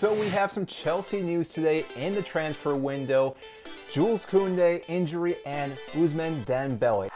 So we have some Chelsea news today in the transfer window. Jules Kounde injury and Ousmane Dembele.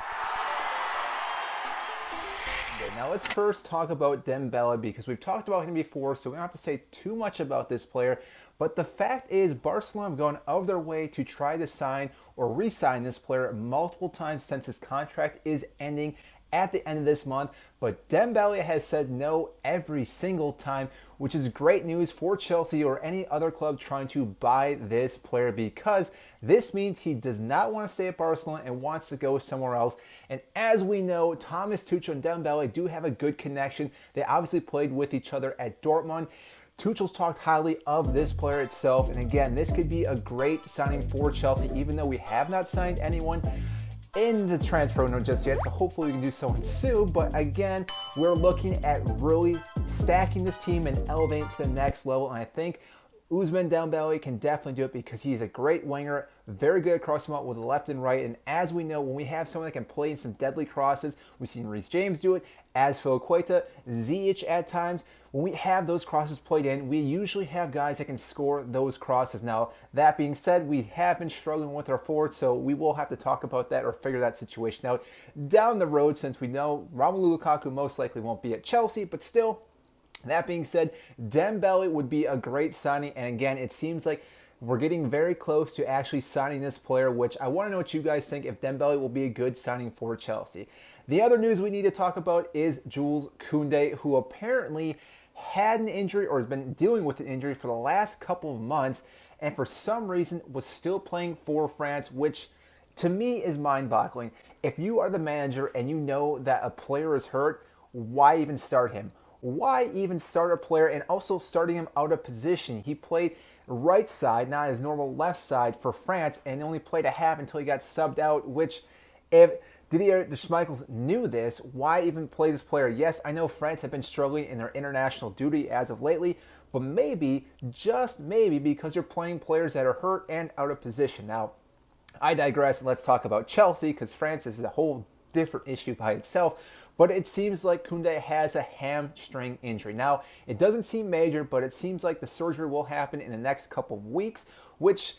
Okay, now let's first talk about Dembele because we've talked about him before, so we don't have to say too much about this player. But the fact is, Barcelona have gone out of their way to try to sign or re-sign this player multiple times since his contract is ending at the end of this month, but Dembele has said no every single time, which is great news for Chelsea or any other club trying to buy this player, because this means he does not want to stay at Barcelona and wants to go somewhere else. And as we know, Thomas Tuchel and Dembele do have a good connection. They obviously played with each other at Dortmund. Tuchel's talked highly of this player itself, and again, this could be a great signing for Chelsea, even though we have not signed anyone in the transfer window just yet, so hopefully we can do so soon. But again, we're looking at really stacking this team and elevating to the next level, and I think Ousmane Dembele can definitely do it because he's a great winger, very good at crossing out with the left and right. And as we know, when we have someone that can play in some deadly crosses, we've seen Reece James do it, Azpilicueta, Ziyech at times. When we have those crosses played in, we usually have guys that can score those crosses. Now, that being said, we have been struggling with our forwards, so we will have to talk about that or figure that situation out down the road, since we know Romelu Lukaku most likely won't be at Chelsea, but still. That being said, Dembele would be a great signing, and again, it seems like we're getting very close to actually signing this player, which I want to know what you guys think, if Dembele will be a good signing for Chelsea. The other news we need to talk about is Jules Kounde, who apparently had an injury or has been dealing with an injury for the last couple of months, and for some reason was still playing for France, which to me is mind-boggling. If you are the manager and you know that a player is hurt, why even start him? Why even start a player, and also starting him out of position? He played right side, not his normal left side for France, and only played a half until he got subbed out, which if Didier Deschamps knew this, why even play this player? Yes, I know France have been struggling in their international duty as of lately, but maybe, just maybe, because you're playing players that are hurt and out of position. Now, I digress, and let's talk about Chelsea, because France is a whole different issue by itself. But it seems like Kounde has a hamstring injury. Now, it doesn't seem major, but it seems like the surgery will happen in the next couple of weeks, which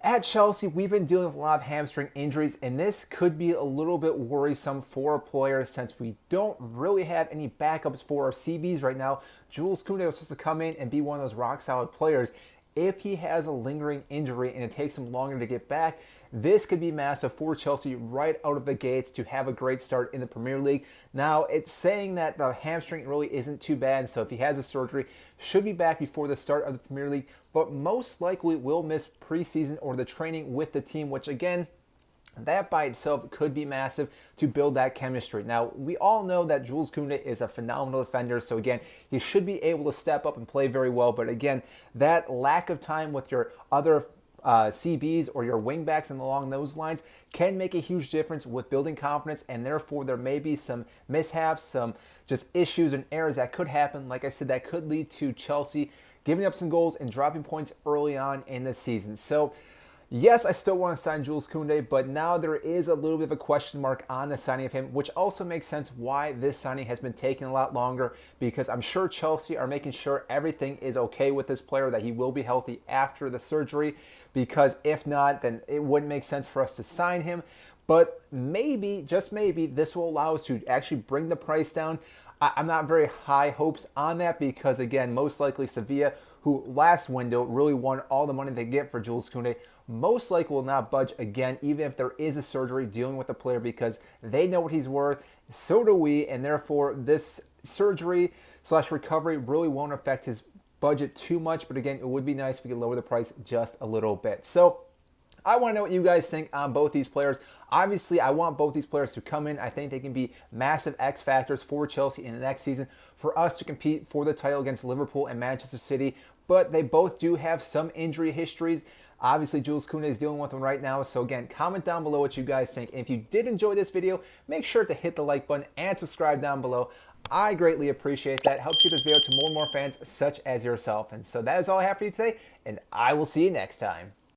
at Chelsea, we've been dealing with a lot of hamstring injuries, and this could be a little bit worrisome for a player since we don't really have any backups for our CBs right now. Jules Kounde was supposed to come in and be one of those rock-solid players. If he has a lingering injury and it takes him longer to get back, this could be massive for Chelsea right out of the gates to have a great start in the Premier League. Now, it's saying that the hamstring really isn't too bad, so if he has a surgery, should be back before the start of the Premier League, but most likely will miss preseason or the training with the team, which again, that by itself could be massive to build that chemistry. Now, we all know that Jules Kounde is a phenomenal defender, so again, he should be able to step up and play very well, but again, that lack of time with your other CBs or your wingbacks and along those lines can make a huge difference with building confidence, and therefore there may be some mishaps, some just issues and errors that could happen. Like I said, that could lead to Chelsea giving up some goals and dropping points early on in the season. So yes, I still want to sign Jules Kounde, but now there is a little bit of a question mark on the signing of him, which also makes sense why this signing has been taking a lot longer, because I'm sure Chelsea are making sure everything is okay with this player, that he will be healthy after the surgery, because if not, then it wouldn't make sense for us to sign him. But maybe, just maybe, this will allow us to actually bring the price down. I'm not very high hopes on that because, again, most likely Sevilla, who last window really won all the money they get for Jules Kounde, most likely will not budge again, even if there is a surgery dealing with the player, because they know what he's worth. So do we, and therefore this surgery / recovery really won't affect his budget too much. But again, it would be nice if we could lower the price just a little bit. So I want to know what you guys think on both these players. Obviously, I want both these players to come in. I think they can be massive X factors for Chelsea in the next season, for us to compete for the title against Liverpool and Manchester City. But they both do have some injury histories. Obviously, Jules Kounde is dealing with them right now. So again, comment down below what you guys think. And if you did enjoy this video, make sure to hit the like button and subscribe down below. I greatly appreciate that. It helps get this video to more and more fans such as yourself. And so that is all I have for you today, and I will see you next time.